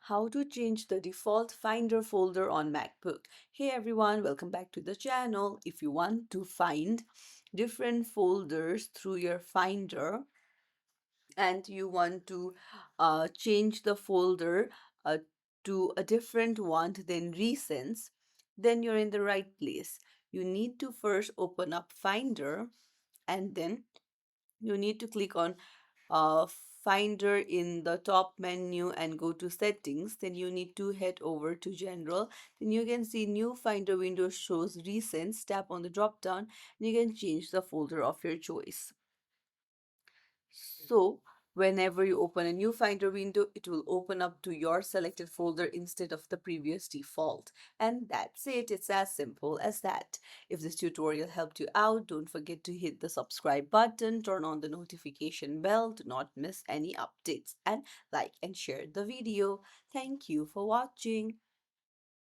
How to change the default Finder folder on MacBook. Hey everyone, welcome back to the channel. If you want to find different folders through your Finder and you want to change the folder uh, to a different one than recents, then you're in the right place. You need to first open up Finder and then you need to click on uh, Finder in the top menu and go to settings. Then you need to head over to general. Then you can see new Finder window shows recents. Tap on the drop down and you can change the folder of your choice. So whenever you open a new Finder window, it will open up to your selected folder instead of the previous default. And that's it. It's as simple as that. If this tutorial helped you out, don't forget to hit the subscribe button, turn on the notification bell to not miss any updates, and like and share the video. Thank you for watching.